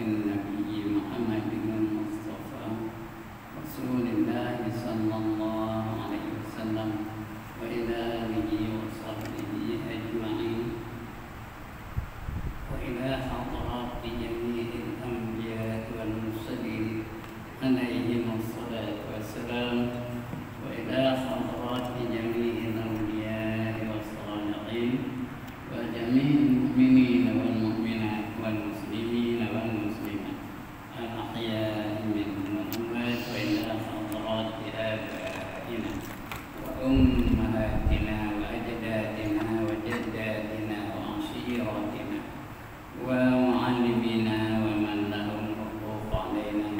النبي محمد المصطفى رسول الله صلى الله عليه وسلم وإلى آله وصحبه أجمعين وإلى حضرات جميع الأنبياء والمرسلين عليهم الصلاة والسلام وإلى حضرات جميع الأولياء والصالحين وجميع المؤمنين والمؤمنات والمسلمين والمسلمات الأحياء منهم والأموات وإلى حضرات آبائنا وأمهاتنا وأجدادنا وجداتنا وعشيرتنا ومعلمينا ومن لهم حقوق علينا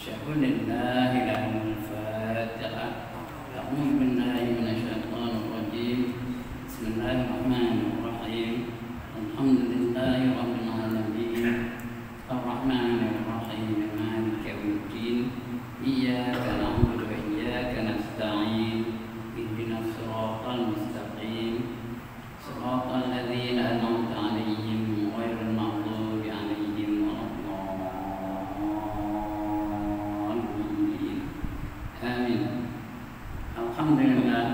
شهد الله لهم الفاتحة. أعوذ بالله من الشيطان الرجيم. بسم الله الرحمن الرحيم. الحمد لله رب العالمين الرحمن الرحيم مالك يوم الدين إياك نعبد وإياك نستعين اهدنا الصراط المستقيم صراط الذين أنعمت عليهم غير المغضوب عليهم ولا الضالين آمين. الحمد لله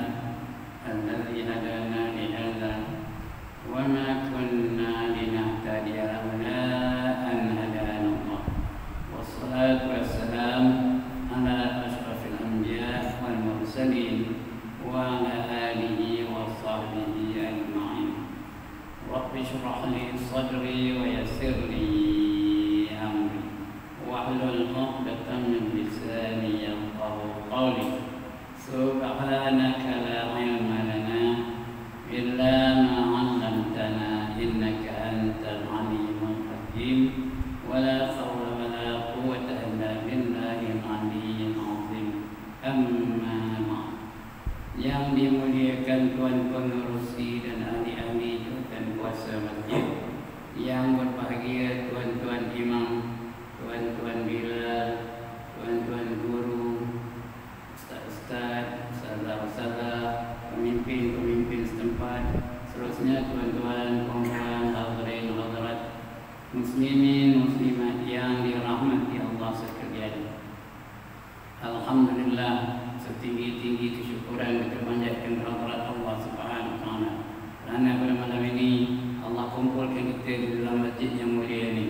الذي هدانا لهذا وما كنا لنهتدي لولا أن هدانا الله والصلاة والسلام على أشرف الأنبياء والمرسلين وعلى آله وصحبه أجمعين. رب اشرح لي صدري ويسر لي أمري واحلل عقدة من لساني يفقهوا قولي. سبحانك لا علم لنا إلا ما علمتنا إنك أنت العليم الحكيم ولا حول ولا قوة إلا بالله العلي العظيم. أما بعد. Yang dimuliakan Tuan Pengerusi dan ahli-ahli dan kuasa masjid, yang berbahagia tuan-tuan imam, tuan-tuan bilal, tuan-tuan guru, ustaz-ustaz, ustazah-ustazah, pemimpin-pemimpin setempat, seterusnya tuan-tuan, puan-puan, hadirin hadirat, muslimin muslimat yang dirahmati Allah sekalian. Alhamdulillah, setinggi-tinggi kesyukuran kita panjatkan kehadirat Allah Subhanahu wa taala. Kerana pada malam ini Allah kumpulkan kita di dalam masjid yang mulia ini.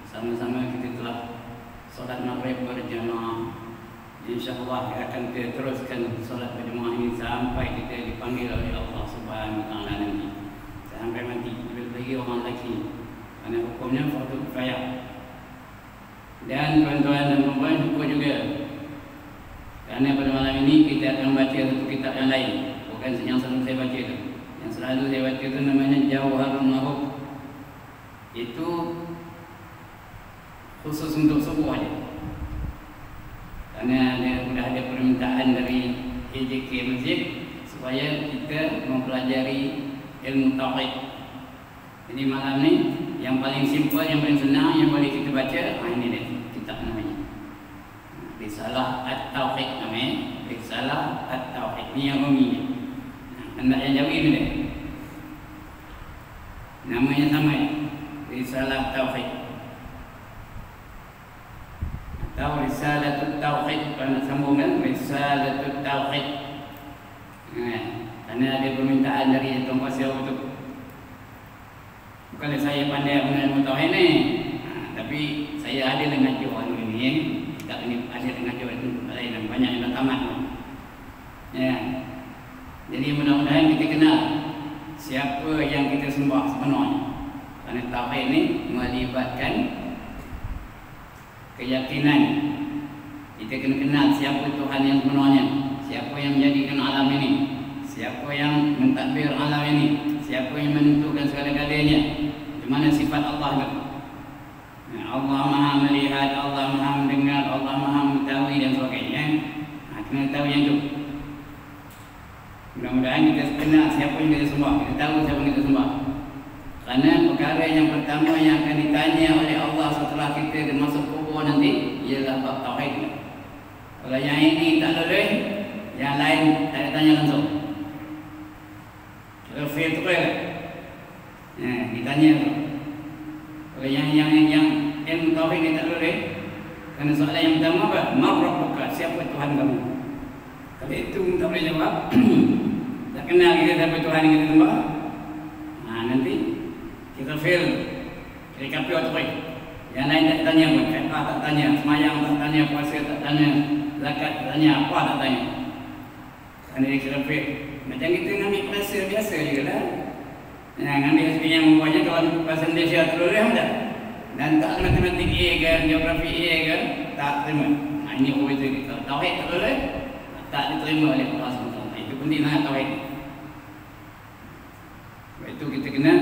Sama-sama kita telah solat maghrib berjamaah. InsyaAllah akan kita teruskan solat berjamaah ini sampai kita dipanggil oleh Allah Subhanahu wa taala nanti. Sampai mati bagi orang lelaki. Kerana hukumnya fardu kifayah. Dan tuan-tuan dan puan-puan hukum juga. Kerana pada malam ini kita akan baca satu kitab yang lain. Bukan yang selalu saya baca itu. Yang selalu saya baca itu namanya Jawharun Mahub. Itu khusus untuk subuh saja. Kerana sudah ada permintaan dari AJK Masjid supaya kita mempelajari ilmu tauhid. Jadi malam ni yang paling simple, yang paling senang, yang boleh kita baca, ini dia kitab namanya. Risalah At-Tauhid namanya. Risalah At-Tauhid. Ni yang umi ni. Anda yang jauh ini dia. Namanya sama ya. Risalah Tauhid. Atau Risalatul Tauhid. Kalau nak sambungkan Risalatul Tauhid. Kerana ada permintaan dari Tuan Pasir untuk. Bukanlah saya pandai mengenai Tauhid ni. Tapi saya ada dengan jual ini. Tak ini ada dengan jual lain banyak yang dah tamat. Ya. Jadi mudah-mudahan kita kenal siapa yang kita sembah sebenarnya. Kerana tauhid ini melibatkan keyakinan. Kita kena kenal siapa Tuhan yang sebenarnya, siapa yang menjadikan alam ini, siapa yang mentadbir alam ini, siapa yang menentukan segala-galanya, macam mana sifat Allah itu. Allah Maha melihat, Allah Maha mendengar, Allah Maha mengetahui dan sebagainya. Kena tahu yang itu. Mudah-mudahan kita kenal siapa yang kita sembah, kita tahu siapa yang kita sembah. Kerana perkara yang pertama yang akan ditanya oleh Allah setelah kita masuk kubur nanti ialah bab tauhid. Kalau yang ini tak lulus, yang lain tak ditanya langsung. Kalau filter ditanya. Kalau yang ilmu tauhid ni tak boleh. Kerana soalan yang pertama apa? Man rabbuka? Siapa Tuhan kamu? Kalau itu tak boleh jawab. Tak kenal kita siapa Tuhan yang kita sembah. Nanti kita fail. Kita kafir atau baik. Yang lain tak tanya pun, fiqah tak tanya, semayang tak tanya, puasa tak tanya, zakat tak tanya, apa tak tanya. Kerana dia kira fail. Macam kita ambil perasa biasa juga lah. Ambil sebenarnya membuatnya kalau bahasa Malaysia terlalu tak? Dan tak matematik A ke, geografi A ke, tak terima. Ini berbeza kita. Tauhid tak boleh, tak diterima oleh Allah SWT. Itu penting sangat tauhid. Sebab itu kita kena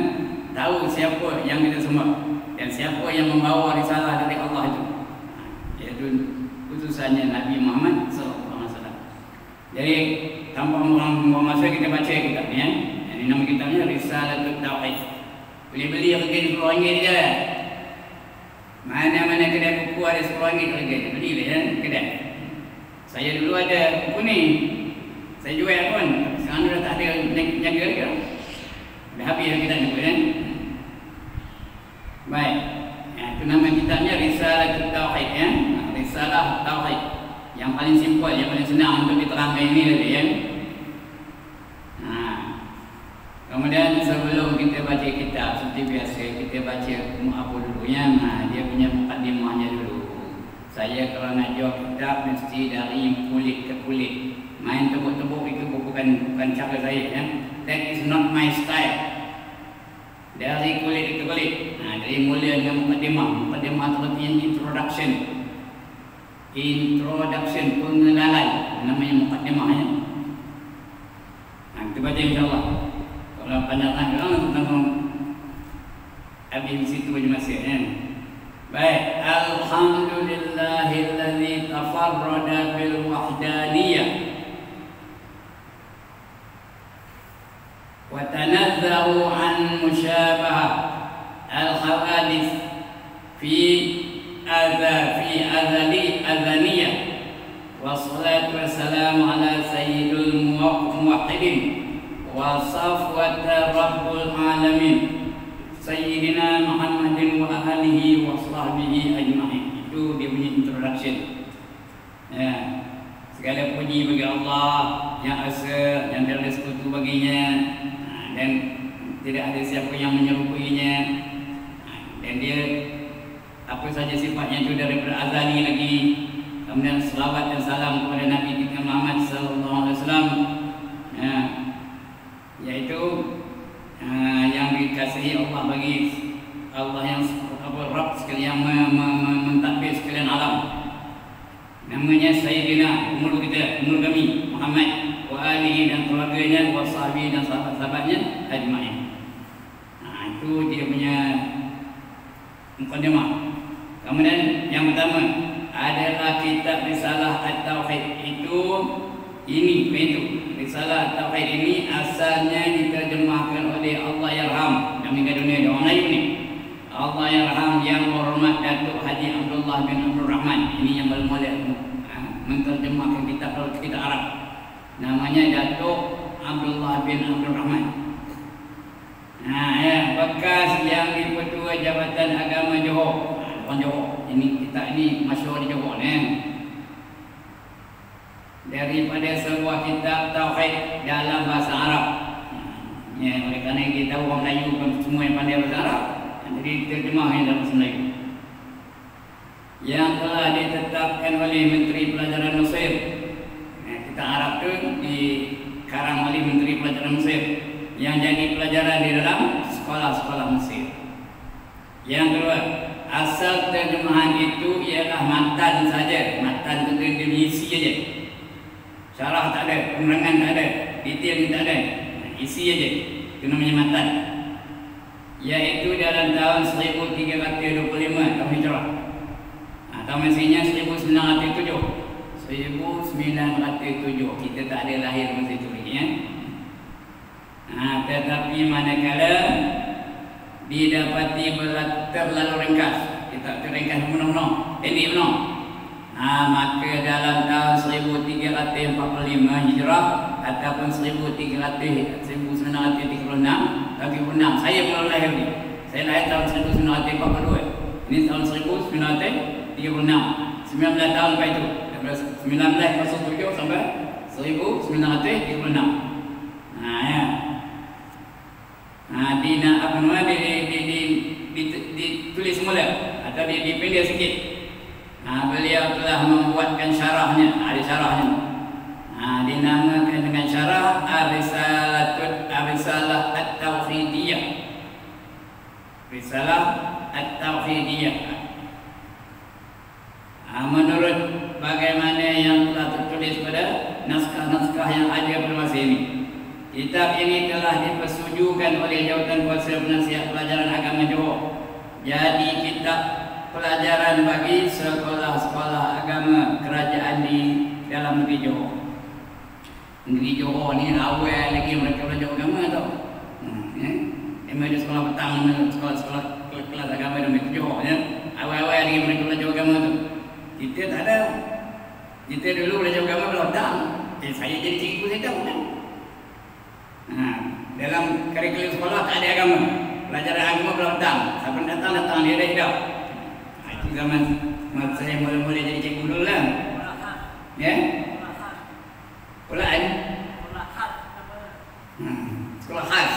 tahu siapa yang kita sembah dan siapa yang membawa risalah dari Allah itu. Iaitu utusannya Nabi Muhammad SAW. Jadi tanpa membuang masa kita baca kitab ni. Ini nama kitabnya Risalatul Tauhid. Beli-beli harga RM10 je. Mana-mana kedai buku ada RM10 harga. Beli lah kedai. Saya dulu ada buku ni. Saya jual pun. Sekarang dah tak ada jaga ke. Dah habis kitab ni kan. Baik. Itu nama kitabnya Risalatul Tauhid ya. Risalah Tauhid. Yang paling simple, yang paling senang untuk diterangkan ini tadi ya. Kemudian sebelum kita baca kitab, seperti biasa kita baca apa dulu ya. Dia punya mukadimahnya dulu. Saya kalau nak jawab kitab mesti dari kulit ke kulit. Main tepuk-tepuk itu bukan cara saya ya. That is not my style. Dari kulit ke kulit. Dari mula dengan mukadimah. Mukadimah itu artinya introduction. Introduction, pengenalan. Namanya mukadimah ya. Kita baca insyaAllah. Kalau panjang tentang habis di situ aja masih kan. Baik, alhamdulillahilladzi tafarrada bil wahdaniyah wa tanazzahu an musyabahah al hawadith fi azaniyah wa salatu wassalamu ala sayyidul muwahhidin wa safwata rabbul alamin Sayyidina Muhammadin wa ahlihi wa sahbihi ajma'in. Itu dia punya introduction ya. Segala puji bagi Allah yang asa, yang tiada sekutu baginya dan tidak ada siapa yang menyerupainya. Dan dia apa saja sifatnya itu daripada azali lagi. Kemudian selawat dan salam kepada Nabi kita Muhammad sallallahu alaihi wasallam ya. Yaitu yang dikasihi Allah bagi Allah yang Rabb sekalian mentadbir sekalian alam. Namanya Sayyidina, umur kita, umur kami Muhammad wa alihi dan keluarganya wa sahbihi dan sahabat-sahabatnya ajma'in. Itu dia punya mukadimah. Kemudian yang pertama adalah kitab Risalah At-Tauhid. Ini Risalah Tauhid ini asalnya diterjemahkan oleh Allah Yarham yang meninggal dunia di orang Melayu ni. Allah Yarham yang berhormat Datuk Haji Abdullah bin Abdul Rahman. Ini yang bermula menterjemahkan kitab Arab. Namanya Datuk Abdullah bin Abdul Rahman. Bekas yang di-Pertua Jabatan Agama Johor. Orang Johor. Ini kitab ini masyhur di Johor ni. Daripada sebuah kitab tauhid dalam bahasa Arab. Ya, oleh kerana kita orang Melayu bukan semua yang pandai bahasa Arab, jadi terjemah dalam bahasa Melayu. Yang telah ditetapkan oleh Menteri Pelajaran Mesir. Kita Arab tu dikarang oleh Menteri Pelajaran Mesir yang jadi pelajaran di dalam sekolah-sekolah Mesir. Yang kedua, asal terjemahan itu ialah matan saja. Matan itu dia isi saja. Syarah tak ada, penerangan tak ada, detail tak ada, isi aja. Itu namanya matan. Yaitu dalam tahun 1325 tahun Hijrah. Tahun Masihinya 1907. 1907 kita tak ada lahir masa itu lagi ya. Tetapi manakala didapati terlalu ringkas, kita terringkas penuh-penuh, pendek penuh. Maka dalam tahun 1345 Hijrah ataupun 1936 saya belum lahir ni. Saya lahir tahun 1942. Ini tahun 1936. 19 tahun lepas itu. 1907 sampai 1936. Ya. Apa namanya ditulis semula atau dipendek sikit. Beliau telah membuatkan syarahnya, ada syarahnya. Dinamakan dengan syarah Risalah At-Tauhidiyah. Risalah At-Tauhidiyah. Menurut bagaimana yang telah tertulis pada naskah-naskah yang ada pada masa ini, kitab ini telah dipersetujukan oleh Jawatan Kuasa Penasihat Pelajaran Agama Johor. Jadi kitab pelajaran bagi sekolah-sekolah agama kerajaan di dalam negeri Johor. Negeri Johor ni awal lagi mereka belajar agama tau. Ada sekolah petang, sekolah kelas agama dalam negeri Johor ya. Awal-awal lagi mereka belajar agama tu. Kita tak ada. Kita dulu belajar agama belakang. Saya jadi cikgu saya tahu kan. Dalam kurikulum sekolah tak ada agama. Pelajaran agama belakang. Siapa datang dia dah hidup. Itu zaman saya mula-mula jadi cikgu dulu lah. Ya? Sekolah sekolah khas.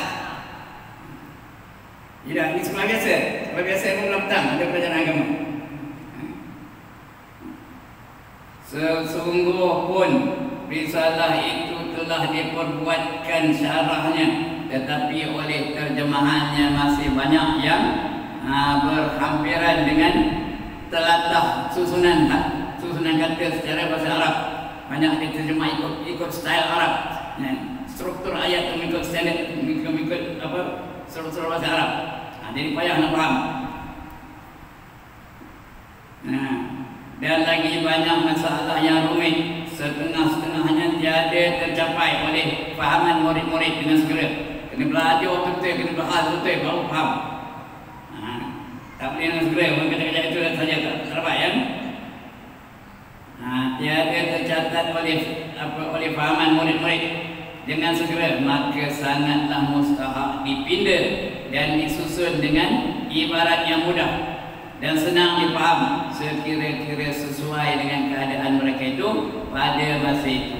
Ya, ini sekolah biasa. Sekolah biasa pun belakang ada pelajaran agama. Sesungguh pun risalah itu telah diperbuatkan syarahnya, tetapi oleh terjemahannya masih banyak yang berhampiran dengan telatah susunan kata secara bahasa Arab. Banyak diterjemah ikut style Arab. Struktur ayat mengikut standard, mengikut struktur bahasa Arab. Jadi payah nak faham. Dan lagi banyak masalah yang rumit, setengah-setengahnya tiada tercapai oleh fahaman murid-murid dengan segera. Kena belajar betul-betul, kena bahas betul baru faham. Tak boleh dengan segera, orang kata-kata itu saja tak dapat ya. Tiada tercatat oleh fahaman murid-murid dengan segera, maka sangatlah mustahak dipinda dan disusun dengan ibarat yang mudah dan senang dipaham sekira-kira sesuai dengan keadaan mereka itu pada masa itu,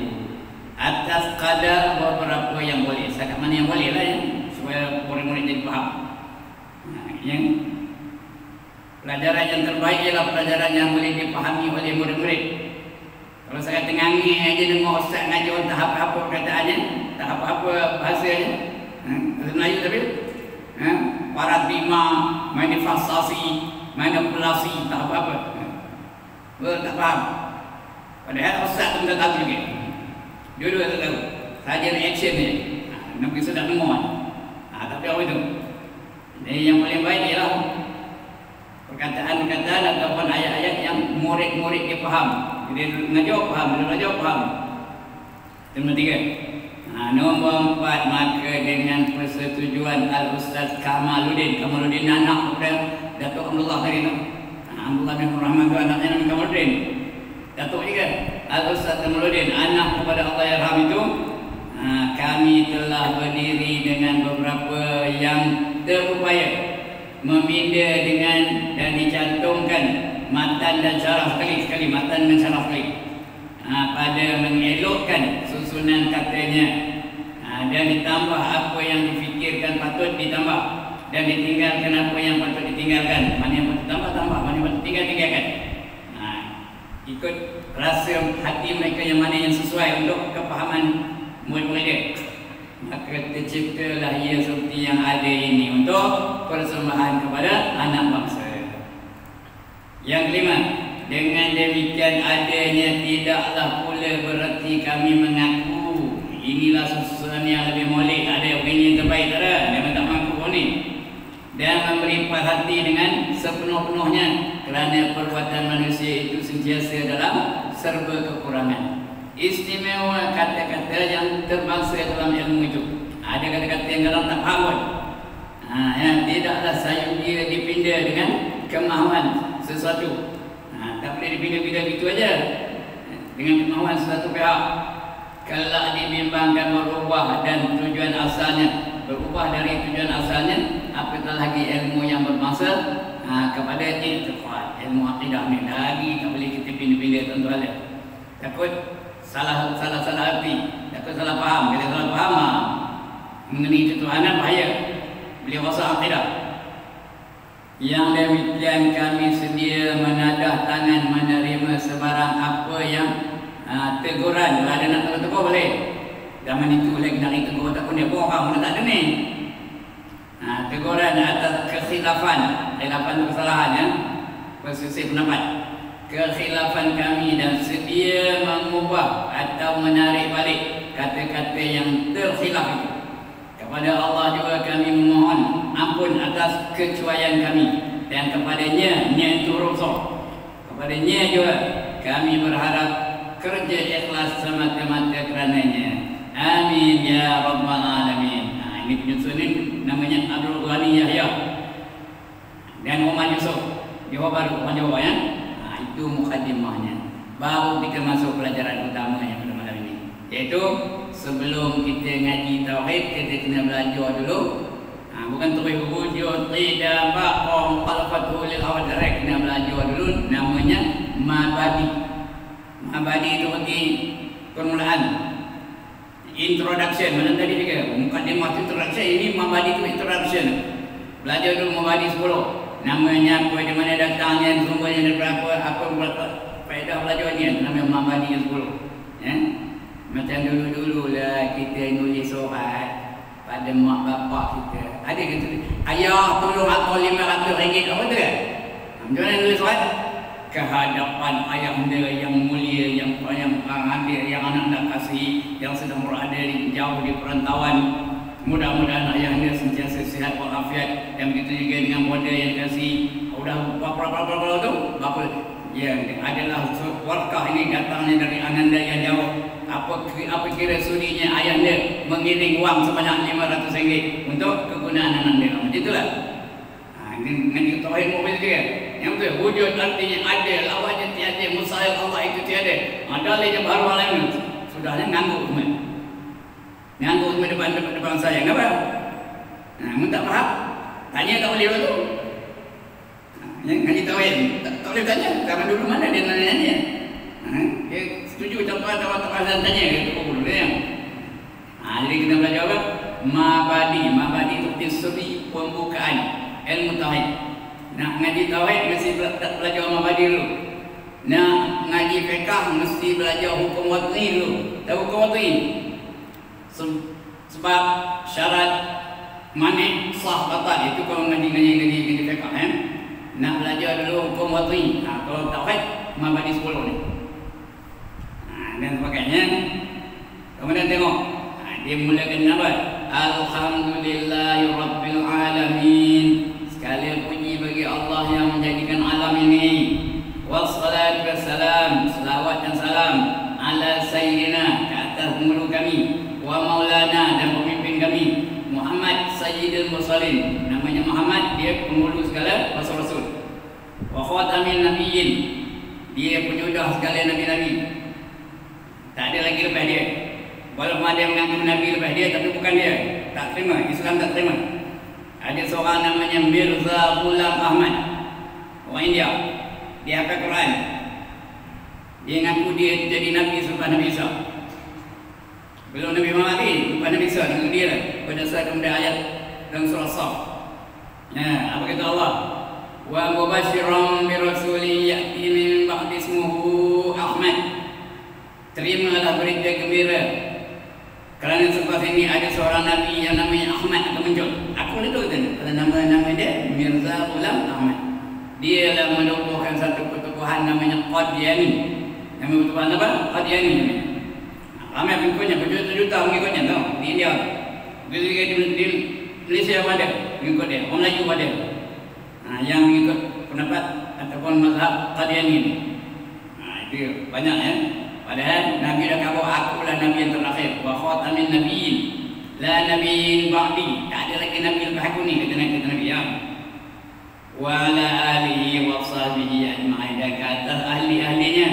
atas kadar beberapa yang boleh. Setakat mana yang boleh lah ya, supaya murid-murid jadi faham. Yang pelajaran yang terbaik ialah pelajaran yang boleh dipahami oleh murid-murid. Kalau saya tengah-tengah aja dengar ustaz ngaji orang tak apa-apa perkataannya, tak apa-apa bahasanya, bahasa Melayu tapi paradigma, manifestasi, manipulasi, tak apa-apa. Tak faham. Padahal ustaz pun tak tahu juga. Dua-dua tak tahu. Saja reaction dia. Nak pergi sedap dengar. Tapi apa itu? Jadi yang paling baik ialah perkataan-perkataan ataupun ayat-ayat yang murid-murid dia faham. Dia mengajar faham, dia belajar faham. Nombor 3. Nombor 4, maka dengan persetujuan Al-Ustaz Kamaluddin anak kepada Datuk Abdullah tadi tu. Abdullah bin Rahman tu anaknya nama Kamaluddin. Datuk juga Al-Ustaz Kamaluddin, anak kepada Allah Yarham itu. Kami telah berdiri dengan beberapa yang terupaya meminda dengan dan dicantumkan matan dan syarah sekali matan dan syarah sekali pada mengelokkan susunan katanya, dan ditambah apa yang difikirkan patut ditambah dan ditinggalkan apa yang patut ditinggalkan. Mana yang patut tambah, mana yang patut tinggalkan. Ikut rasa hati mereka yang mana yang sesuai untuk kefahaman murid-murid dia. Maka terciptalah ia seperti yang ada ini untuk persembahan kepada anak bangsa. Yang kelima, dengan demikian adanya tidaklah pula berarti kami mengaku inilah susunan yang lebih molek, ada opini yang terbaik, tak ada. Dia tak mengaku ni. Dan memberi perhati dengan sepenuh-penuhnya kerana perbuatan manusia itu sentiasa dalam serba kekurangan. Istimewa kata-kata yang terbangsa dalam ilmu itu. Ada kata-kata yang dalam tak faham pun. Yang tidaklah sayup dipinda dengan kemahuan sesuatu. Tak boleh dipinda-pindah begitu aja dengan kemahuan sesuatu pihak. Kalau dibimbangkan berubah dan tujuan asalnya berubah dari tujuan asalnya, apatah lagi ilmu yang bermasa kepada i'tiqad, ilmu akidah ni lagi tak boleh kita pindah-pindah tuan-tuan. Takut salah arti, takut salah faham. Bila salah faham mengenai ketuhanan bahaya. Beliau rasa akidah. Yang demikian kami sedia menadah tangan menerima sebarang apa yang teguran. Kalau ada nak tegur boleh. Zaman itu lagi nak tegur tak pun dia bohong, mana tak ada ni. Teguran atas kekhilafan itu kesalahan ya, perselisih pendapat. Kekhilafan kami dan sedia mengubah atau menarik balik kata-kata yang terkhilaf itu. Kepada Allah juga kami memohon ampun atas kecuaian kami, dan kepadanya itu rusak. Kepadanya juga kami berharap kerja ikhlas semata-mata kerananya. Amin ya rabbal alamin. Ini penyusun ini namanya Abdul Ghani Yahya dan Muhammad Yusuf. Jawa baru, bukan Jawa ya. Itu mukadimahnya. Baru kita masuk pelajaran utama yang pada malam ini, yaitu sebelum kita ngaji tauhid, kita kena belajar dulu. Bukan tauhid wujud, tidak, baqah, mukhalafatul lil awad, kena belajar dulu namanya mabadi. Mabadi itu berarti permulaan, introduction. Mana tadi juga mukadimah introduction, ini mabadi itu introduction. Belajar dulu mabadi 10. Namanya apa, di mana datangnya, sumbernya dan berapa faedah belajarnya. Namanya mabadi yang 10 ya. Macam dulu-dulu lah kita nulis surat pada mak bapak kita. Ada kata, ayah tolong aku RM500 apa tu kan? Macam mana nulis surat? Kehadapan ayahanda yang mulia, yang hadir, yang anak nak kasih, yang sedang berada jauh di perantauan. Mudah-mudahan ayahanda sentiasa sihat walafiat, dan begitu juga dengan bonda yang kasih. Udah berapa tu? Berapa? Ya, adalah warkah ini datangnya dari ananda yang jauh. Apa kira sudinya ayahanda mengiring wang sebanyak RM500 untuk kegunaan ananda. Macam itulah. Ini tauhid mobil dia. Yang betul, wujud artinya ada, lawannya tiada, mustahil Allah itu tiada. Dalilnya baru alam sudahnya nganggur semua. Nganggur semua depan saya. Kenapa? Mun tak faham, tanya tak boleh tu. Ngaji tauhid tak boleh tanya. Zaman dulu mana dia nanya. Dia setuju tak tanya itu dulu dia. Jadi kita belajar apa? Mabadi itu teori pembukaan ilmu tauhid. Nak ngaji tauhid mesti belajar mabadi dulu. Nak ngaji fiqh mesti belajar hukum wad'i dulu. Tahu hukum wad'i? Sebab syarat mani sah batal itu kalau ngaji fiqh ya. Nak belajar dulu hukum wad'i. Kalau tauhid mabadi 10 ni. Dan sebagainya. Kemudian tengok dia mulakan apa? Alhamdulillahirabbil alamin. Sekali puji bagi Allah yang menjadikan alam ini. Wassalatu wassalam, selawat dan salam ala sayyidina, ke atas guru kami, wa maulana, dan pemimpin kami, Muhammad sayyidul mursalin. Namanya Muhammad, dia penghulu segala rasul-rasul. Wa khatamin nabiyyin, dia penyudah segala nabi-nabi. Tak ada lagi lepas dia. Walaupun ada yang mengaku Nabi lepas dia, tapi bukan dia. Tak terima, Islam tak terima. Ada seorang namanya Mirza Ghulam Ahmad, orang India. Dia hafal Quran. Dia mengaku dia jadi Nabi selepas Nabi Isa. Belum Nabi Muhammad lagi, selepas Nabi Isa dengan dia lah. Berdasarkan kepada ayat dalam surah Saf. Apa kata Allah? Wa mubashiran bi rasulin ya'ti min ba'di ismuhu Ahmad. Terimalah berita gembira, kerana selepas ini ada seorang Nabi yang namanya Ahmad akan muncul. Aku itu kata nama dia Mirza Ghulam Ahmad. Dia lah menubuhkan satu pertubuhan namanya Qadiani. Nama pertubuhan apa? Qadiani. Ramai pengikutnya, berjuta-juta pengikutnya tau di India. Begitu di Malaysia pun ada pengikut dia, orang Melayu pun ada. Yang mengikut pendapat ataupun mazhab Qadiani ni. Itu banyak ya. Padahal Nabi dah kata akulah Nabi yang terakhir. Wa khatamin nabiyyin, la nabiyyin ba'di. Tak ada lagi Nabi lepas aku ni, kata Nabi ya. Wa ala alihi wa sahbihi ajma'in. Dan kata ahli-ahlinya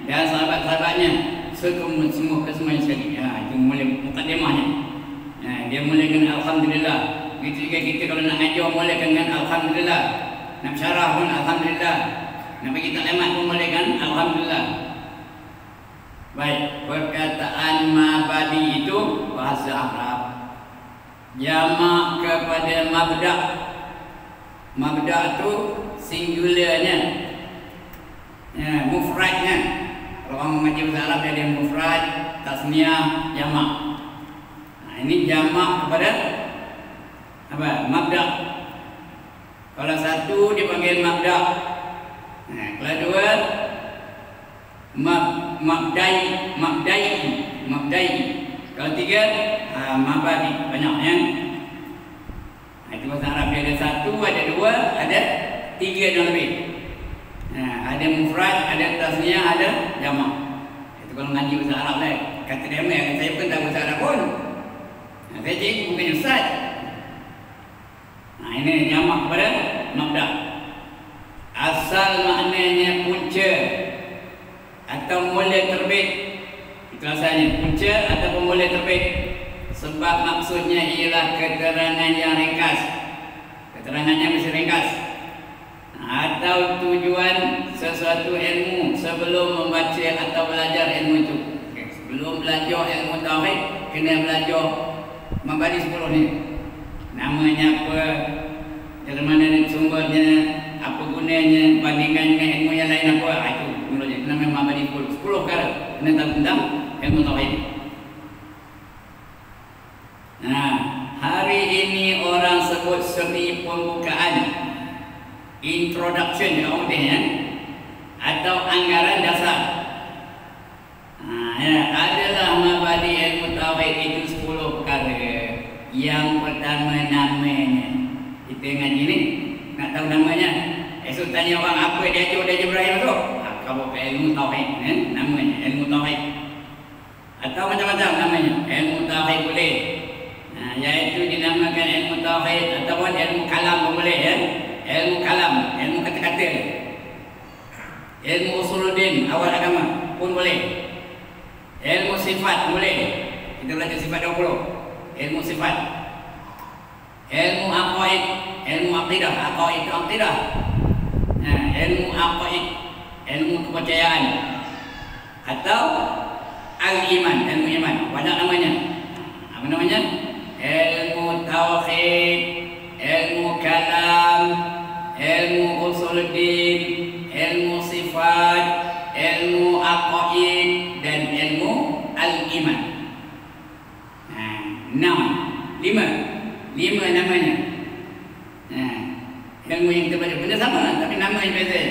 dan sahabat-sahabatnya, semua kesemuanya sekali. Itu mulai mukadimahnya. Dia mula dengan Alhamdulillah. Begitu juga kita kalau nak ngajar mula dengan Alhamdulillah. Nak syarah pun alhamdulillah. Nak bagi taklimat pun boleh kan? Alhamdulillah. Baik, perkataan mabadi itu bahasa Arab. Jamak kepada mabda. Mabda itu singularnya, mufradnya. Kalau orang mengaji bahasa Arab dia ada mufrad, tasniah, jamak. Nah, ini jamak kepada apa? Mabda. Kalau satu dipanggil mabda. Nah, kalau dua mabdai. Kalau tiga mabadi, banyaknya. Nah, itu bahasa Arab dia ada satu, ada dua, ada tiga dan lebih. Nah, ada mufrad, ada tasniah, ada jamak. Itu kalau ngaji bahasa Arab lah. Kata dia, saya pun tak bahasa Arab pun. Nah, saya cikgu bukan ustaz. Nah, ini jamak kepada mabda. Asal maknanya punca atau mula terbit. Itu asalnya punca atau mula terbit. Sebab maksudnya ialah keterangan yang ringkas. Keterangannya mesti ringkas. Atau tujuan sesuatu ilmu sebelum membaca atau belajar ilmu itu. Sebelum belajar ilmu tauhid kena belajar mabadi 10 ni. Namanya apa? Dari mana sumbernya? Apa gunanya? Bandingkan dengan ilmu yang lain apa? Itu menurutnya namanya mabadi 10 perkara kena tahu tentang ilmu tauhid. Nah, hari ini orang sebut seni pembukaan, introduction ya, atau anggaran dasar. Nah, adalah mabadi ilmu tauhid itu 10 perkara. Yang pertama namanya. Kita ngaji ni nak tahu namanya. Esok tanya orang apa dia ajar Ibrahim tu? Kau pakai ilmu tauhid, namanya ilmu tauhid. Atau macam-macam namanya. Ilmu tauhid boleh. Nah, iaitu dinamakan ilmu tauhid ataupun ilmu kalam pun boleh ya. Ilmu kalam, ilmu kata-kata. Ilmu usuluddin, awal agama pun boleh. Ilmu sifat boleh. Kita belajar sifat 20. Ilmu sifat. Ilmu aqaid, ilmu aqidah, aqaid itu aqidah. Nah, ilmu aqaid, ilmu kepercayaan. Atau al-iman, ilmu iman. Banyak namanya. Apa namanya? Ilmu tauhid, ilmu kalam, ilmu usuluddin, ilmu sifat, ilmu aqaid dan ilmu al-iman. Nah, 5 namanya. Nah, ilmu yang kita baca benda sama tapi nama yang beza.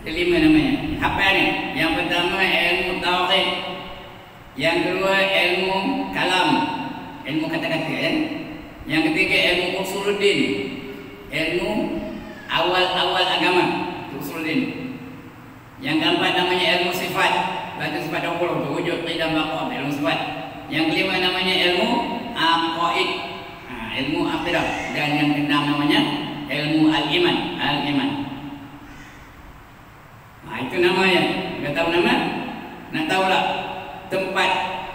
Ada 5 namanya. Apa ni? Yang pertama ilmu tauhid. Yang kedua ilmu kalam, ilmu kata-kata ya. Yang ketiga ilmu usuluddin, ilmu awal-awal agama, usuluddin. Yang keempat namanya ilmu sifat, baca sifat 20, wujud, qidam, baqa, ilmu sifat. Yang kelima namanya ilmu aqaid, ilmu aqidah. Dan yang keenam namanya ilmu al-iman, al-iman. Nah, itu namanya. Kita tahu nama? Nak tahu tak tempat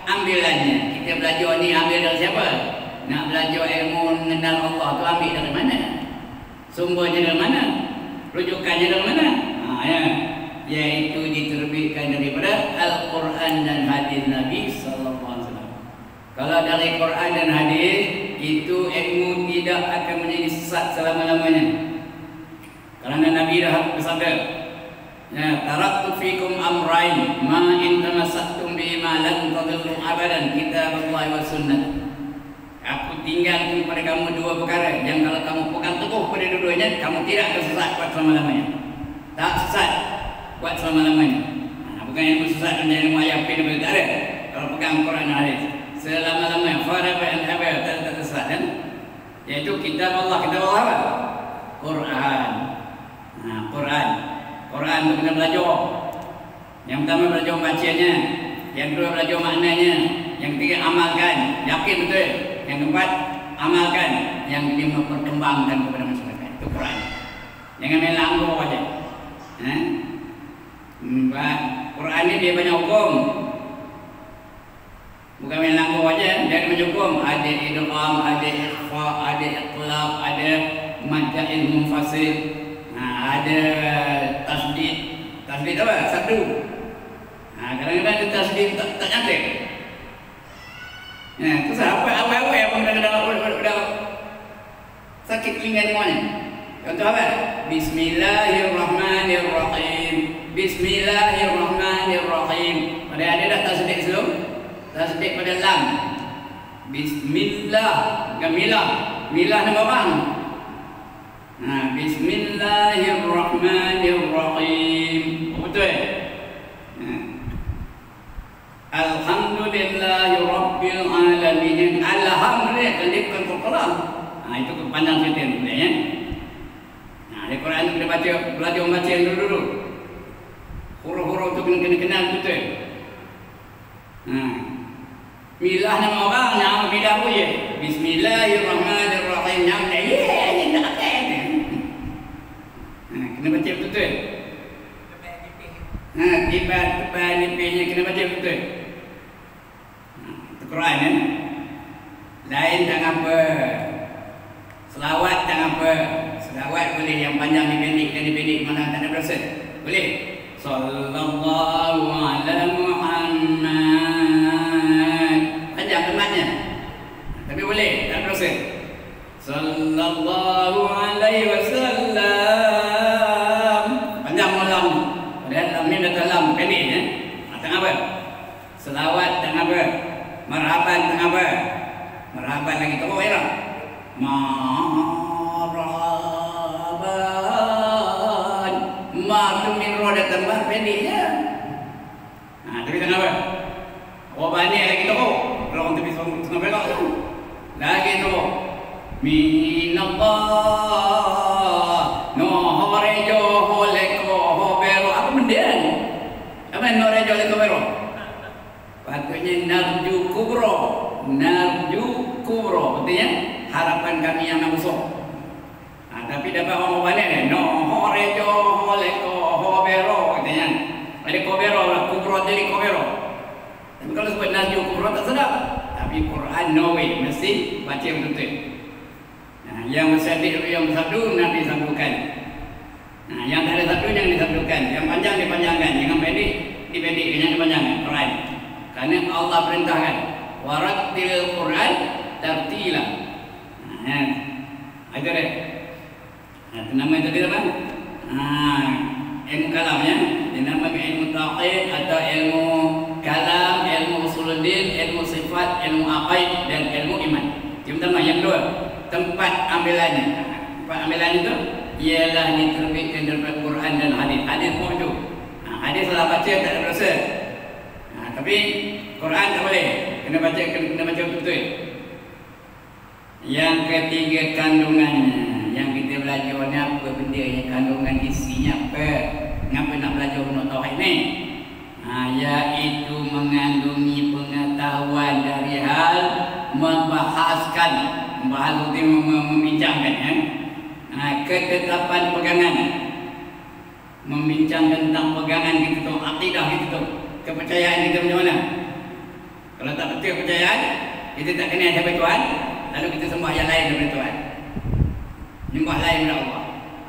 ambilannya? Kita belajar ni ambil dari siapa? Nak belajar ilmu mengenal Allah tu ambil dari mana? Sumbernya dari mana? Rujukannya dari mana? Ya. Yaitu diterbitkan daripada Al-Quran dan hadis Nabi sallallahu alaihi wasallam. Kalau dari Quran dan hadis itu ilmu tidak akan menjadi sesat selama-lamanya. Karena Nabi dah bersabda, ya, taraktu fikum amrain ma in tamassaktum bima lan tadillu abadan, kitaballahi was sunnah. Aku tinggalkan kepada kamu 2 perkara yang kalau kamu pegang teguh pada dua-duanya, kamu tidak akan sesat buat selama-lamanya. Tak sesat buat selama-lamanya. Bukan ilmu sesat dan ilmu ayat pin tak ada. Kalau pegang Quran dan hadis selama-lamanya, forever and ever, tak sesat kan? Yaitu kitab Allah apa? Quran. Nah, Quran itu kena belajar. Yang pertama belajar bacanya, yang kedua belajar maknanya, yang ketiga amalkan, yakin betul. Yang keempat amalkan, yang kelima perkembangkan kepada masyarakat. Itu Quran. Jangan main langgar aja. Quran ini dia banyak hukum. Bukan main langgar aja, dia ada banyak hukum. Ada idgham, ada ikhfa, ada iqlab, ada macam ilmu fasil. Ada tasdid. Tasdid apa? Satu. Kadang-kadang ada tasdid tak nyampe. Terus apa yang kadang-kadang udah sakit telinga semuanya. Contoh apa? Bismillahirrahmanirrahim. Bismillahirrahmanirrahim. Ada dah tasdid sebelum? Tasdid pada lam. Bismillah, bukan milah. Milah nama orang. Bismillahirrahmanirrahim. Betul? Alhamdulillahi Rabbil Alamin. Alhamdulillah, kan dia bukan Quran. Itu panjang cerita sebenarnya. Di Quran kita belajar membaca yang dulu. Huruf-huruf itu kena kenal betul. Milah nama orang, nama milah pun ya. Bismillahirrahmanirrahim. Nama dia, tak kata. Kena baca betul. Tebal nipihnya kena baca betul. Itu Quran kan. Lain tak apa. Selawat tak apa. Selawat boleh yang panjang dipendek mana tak ada berasa. Boleh. Sallallahu ala Muhammad. Panjang temannya. Tapi boleh tak berasa. Sallallahu alaihi wasallam. Panjang malam. Padahal lam dan lam pendek ya. Tengah apa? Selawat tengah apa? Marhaban tengah apa? Marhaban lagi tu ya. Marhaban. Ma tu min roda tambah pendeknya. Tapi tengah apa? Banyak lagi tu. Kalau orang tepi tengah belok tu. Lagi tu. Minallah. No horejo holeko hobero. Apa benda ni? Apa no horejo holeko hobero? Patutnya narju kubro. Narju kubro. Betulnya harapan kami yang besar. Tapi dapat orang balik ni. No horejo holeko hobero. Katanya. Ada kobero lah. Kubro jadi kobero. Tapi kalau sebut narju kubro tak sedap. Tapi Quran no way. Mesti baca betul-betul. Yang bersadik yang bersatu nak disambungkan. Yang tak ada satu jangan disambungkan. Yang panjang dipanjangkan. Yang pendek dipendekkan. Yang dipanjangkan. Quran. Karena Allah perintahkan. Warattil Quran tartila. Itu deh. Itu nama itu apa? Ilmu kalam ya. Dinamakan ilmu tauhid atau ilmu kalam, ilmu usuluddin, ilmu sifat, ilmu aqaid dan ilmu iman. Yang pertama, yang kedua, tempat ambilannya. Tempat ambilannya itu ialah diterbitkan daripada Quran dan hadis. Hadis pun itu. Hadis salah baca tak ada dosa. Tapi Quran tak boleh. Kena baca betul. Yang ketiga, kandungannya. Yang kita belajar ni apa benda yang kandungan isinya apa? Kenapa nak belajar menurut tauhid ni? Iaitu mengandungi pengetahuan dari hal membahaskan, membincangkan ya. Ketetapan pegangan, membincangkan tentang pegangan kita tu, akidah kita tu, kepercayaan kita macam mana. Kalau tak betul kepercayaan, kita tak kenal siapa Tuhan, lalu kita sembah yang lain daripada Tuhan, nyembah lain daripada Allah.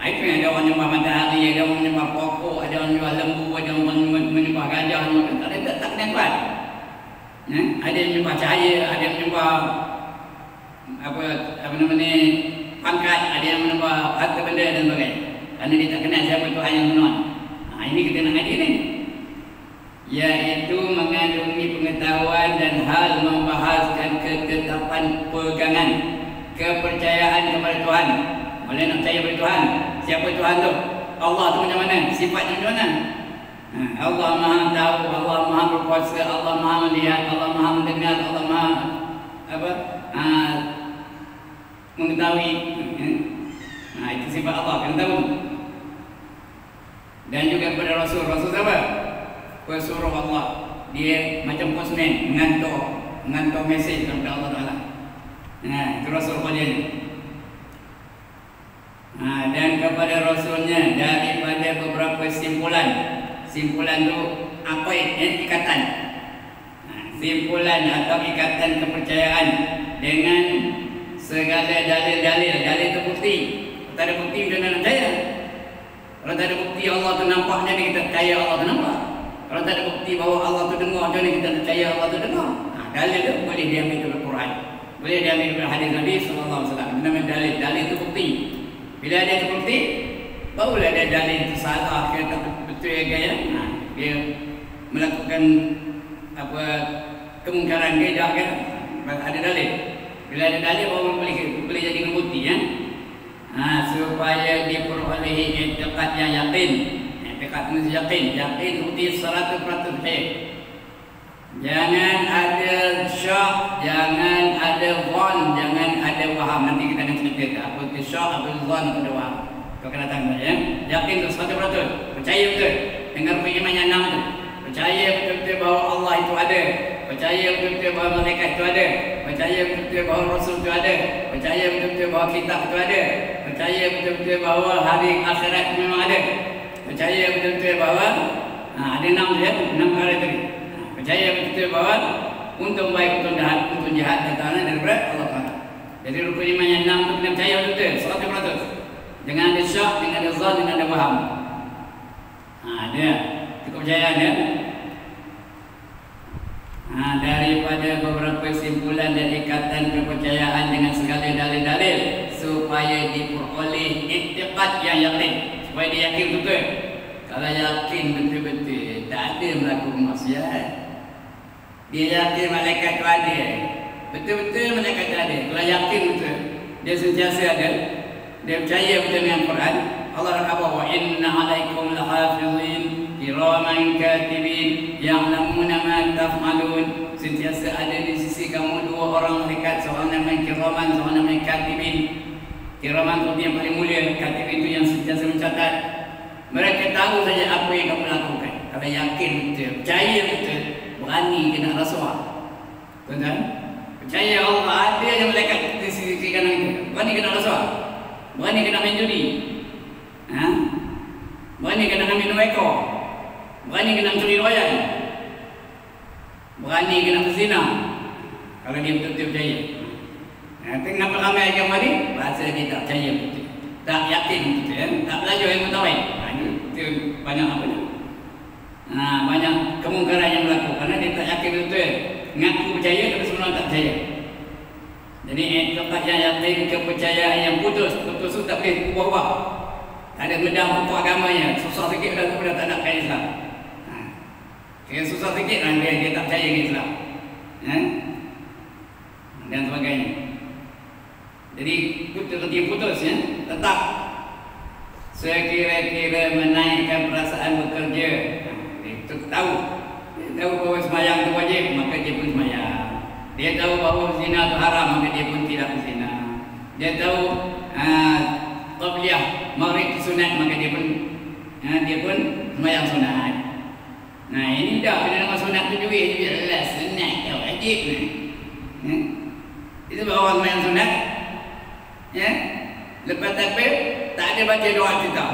Itu yang ada orang menyembah matahari, ada orang menyembah pokok, ada orang menyembah lembu, ada orang menyembah gajah, tak kenal Tuhan. Ada yang menyembah cahaya, ada yang menyembah apa nama ni, pangkat, ada yang menyembah harta benda dan sebagainya. Kerana dia tak kenal siapa Tuhan yang benar. Ini kita nak ngaji ni. Iaitu mengandungi pengetahuan dan hal membahaskan ketetapan pegangan, kepercayaan kepada Tuhan. Boleh nak percaya kepada Tuhan. Siapa Tuhan tu? Allah tu macam mana? Sifatnya macam mana? Allah Maha tahu, Allah Maha berkuasa, Allah Maha melihat, Allah Maha mendengar, Allah Maha mengetahui. Itu sifat Allah, kena tahu. Dan juga kepada Rasul. Rasul siapa? Pesuruh Allah. Dia macam postman, mengantar mesej daripada Allah Ta'ala. Itu Rasul kalian. Dan kepada Rasulnya daripada beberapa simpulan. Simpulan itu apa ikatan. Simpulan atau ikatan kepercayaan dengan segala dalil-dalil. Dalil itu bukti. Tak ada bukti kita nak percaya. Kalau tak ada bukti Allah tu nampak, jadi kita percaya Allah tu nampak. Kalau tak ada bukti bahawa Allah tu dengar, jadi kita percaya Allah tu dengar. Dalil tu boleh diambil dari Quran, boleh diambil dari hadis Nabi sallallahu alaihi wasallam. Nama dalil, dalil itu bukti. Bila ada itu bukti, barulah ada dalil itu salah ke tak betul gaya. Dia melakukan apa kemungkaran dia dah kan, ada dalil. Bila ada dalil baru boleh jadi bukti ya. Supaya diperolehi i'tiqad yang yakin. I'tiqad mesti yakin, yakin bukti 100% baik. Jangan ada syak, jangan ada zon, jangan ada waham. Nanti kita akan cerita apa itu syak, apa itu zon, apa itu waham. Kau kena tahu ya. Yakin itu 100%. Percaya betul dengan beriman yang 6 tu. Percaya betul-betul bahawa Allah itu ada. Percaya betul-betul bahawa malaikat itu ada. Percaya betul-betul bahawa Rasul itu ada. Percaya betul-betul bahawa kitab itu ada. Percaya betul-betul bahawa hari akhirat itu memang ada. Percaya betul-betul bahawa ada 6 ya, 6 perkara tadi. Percaya betul bahawa untung baik, untung jahat datangnya daripada Allah Taala. Jadi rukun iman yang 6 itu kena percaya betul 100%. Jangan ada syak, jangan ada zon, jangan ada waham. Dia itu kepercayaan ya. Daripada beberapa kesimpulan dan ikatan kepercayaan dengan segala dalil-dalil supaya diperoleh i'tiqad yang yakin, supaya dia yakin betul. Kalau yakin betul-betul tak ada melakukan maksiat, dia yakin malaikat itu ada, betul-betul malaikat itu ada. Kalau yakin betul, dia sentiasa ada, dia percaya betul dengan Quran. Allah berkata, wa inna alaikum lahafizin kiraman katibin ya'lamuna ma taf'alun. Sentiasa ada di sisi kamu 2 orang malaikat, seorang namanya kiraman, seorang namanya katibin. Kiraman itu yang paling mulia, katibin itu yang sentiasa mencatat. Mereka tahu saja apa yang kamu lakukan. Kalau yakin betul, percaya betul, berani kena rasuah. Tuan-tuan, percaya Allah ada yang malaikat di sisi kanan kita, berani kena rasuah, berani kena main judi, berani kena minum ekor, berani kena mencuri royan, berani kena berzina. Kalau dia betul-betul percaya. Kenapa ramai agama ni? Bahasa dia tak percaya betul, tak yakin betul ya? Tak belajar ilmu tauhid. Itu banyak apa ni? Banyak kemungkaran yang berlaku kerana dia tak yakin betul. Ngaku percaya tapi sebenarnya tak percaya. Jadi i'tiqad yang yakin, kepercayaan yang putus tu tak boleh ubah-ubah. Tak ada medang pokok agamanya. Susah sikit dah tak nak kaya Islam. Kaya susah sikit lah dia tak percaya dengan Islam. Dan sebagainya. Jadi putus ya, tetap sekira-kira menaikkan perasaan bekerja. Dia tahu bahawa sembahyang itu wajib, maka dia pun sembahyang. Dia tahu bahawa zina itu haram, maka dia pun tidak berzina. Dia tahu qabliyah maghrib sunat, maka dia pun sembahyang sunat. Ini dah bila nama sunat tu juga dia sunat dia wajib. Itu bahawa sembahyang sunat. Ya, lepas takbir tak ada baca doa kita.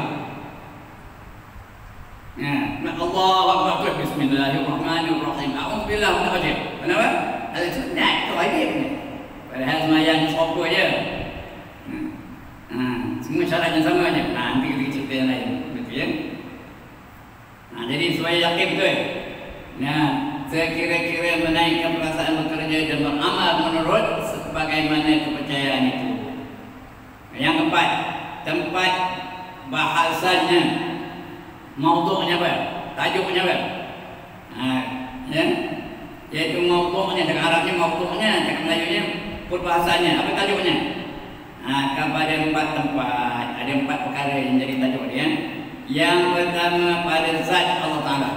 Allahu Akbar, bismillahirrahmanirrahim. A'udzubillah min rajim. Kenapa? Ada sunat tu wajib. Padahal sembahyang serupa je. Semua syaratnya sama je. Nanti kita cerita yang lain. Betul ya? Jadi supaya yakin betul. Sekira-kira menaikkan perasaan bekerja dan beramal menurut sebagaimana kepercayaan itu. Yang keempat, tempat bahasanya, maudhu'nya apa? Tajuknya apa? Ya, yaitu maudhu'nya, cakap Arabnya maudhu'nya, cakap Melayunya perbahasanya. Apa tajuknya? Kepada 4 tempat, ada 4 perkara yang jadi tajuk dia. Yang pertama pada zat Allah Taala.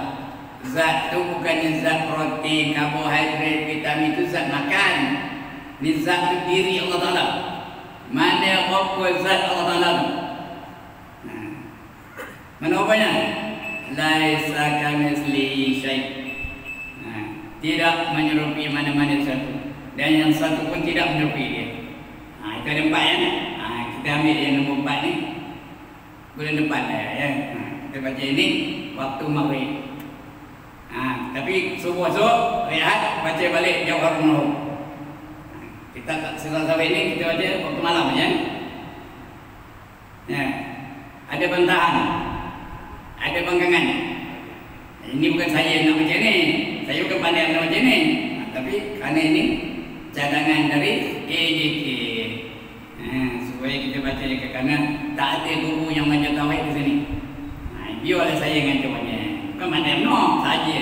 Zat itu bukannya zat protein, karbohidrat, vitamin, itu zat makan. Ini zat itu diri Allah Taala. Mana apa zat Allah Taala? Mana apanya? Laisa kamitslihi syai'. Tidak menyerupai mana-mana satu, dan yang satu pun tidak menyerupai dia. Itu ada 4 ya. Kita ambil yang nombor 4 ni bulan depan ya. Kita baca ini waktu maghrib. Tapi subuh esok rehat, baca balik Jawharun Nur. Kita tak selesai ini kita baca waktu malam ya. Ya, ada bantahan, ada banggangan. Ini bukan saya yang nak macam ni, saya bukan pandai nak macam ni. Tapi kerana ini cadangan dari AJK. Supaya kita baca ke kanan, tak ada guru yang mengajar tauhid di sini. Biarlah saya yang ajar banyak. Bukan pandai no, saja.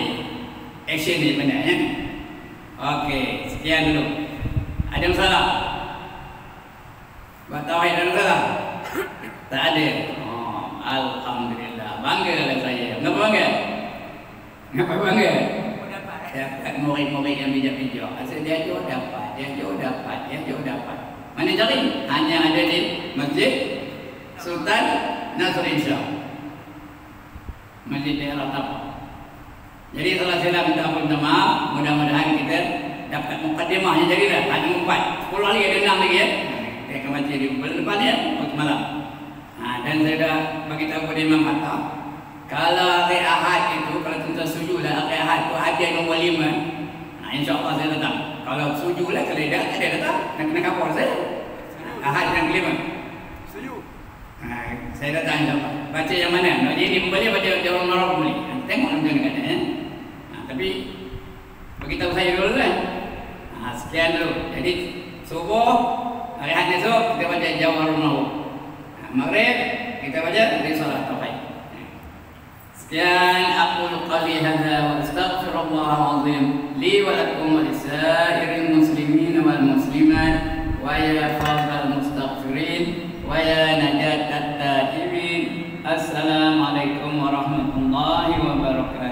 Action ni pandai ya. Okey, sekian dulu. Ada masalah? Buat tauhid ada masalah? Tak ada. Oh, alhamdulillah. Banggalah saya. Kenapa bangga? Kenapa bangga? Dapat murid-murid yang bijak-bijak. Asal dia jauh dapat, dia jauh dapat, dia jauh dapat. Mana cari? Hanya ada di Masjid Sultan Nasruddin Shah. Masjid daerah Tapa. Jadi salah silap minta ampun, minta maaf. Mudah-mudahan kita dapat mukadimahnya jadilah. Hanya 4. 10 lagi ada 6 lagi ya. Kita akan baca di bulan depan ya, waktu malam. Dan saya dah bagi tahu kepada Imam Hatta, kalau hari Ahad itu, kalau tuan sujud lah hari Ahad itu ada nombor 5. InsyaAllah saya datang. Kalau sujud lah, kalau tidak, saya datang. Nak kena kapal saya. Ahad yang kelima. Sujud. Saya datang insyaAllah. Baca yang mana? Nak jadi kembali baca Jawab Marah kembali. Tengok macam mana keadaan ya. Tapi beritahu saya dulu kan. Sekian dulu. Jadi subuh, hari Ahad esok kita baca Jawab Marah. Maghrib kita baca dari salat tauhid. Sekian aku qali hadza wa astaghfirullah azim li wa lakum wa lisairil muslimin wal muslimat wa ya fadhal mustaghfirin wa ya najat at-taibin. Assalamualaikum warahmatullahi wabarakatuh.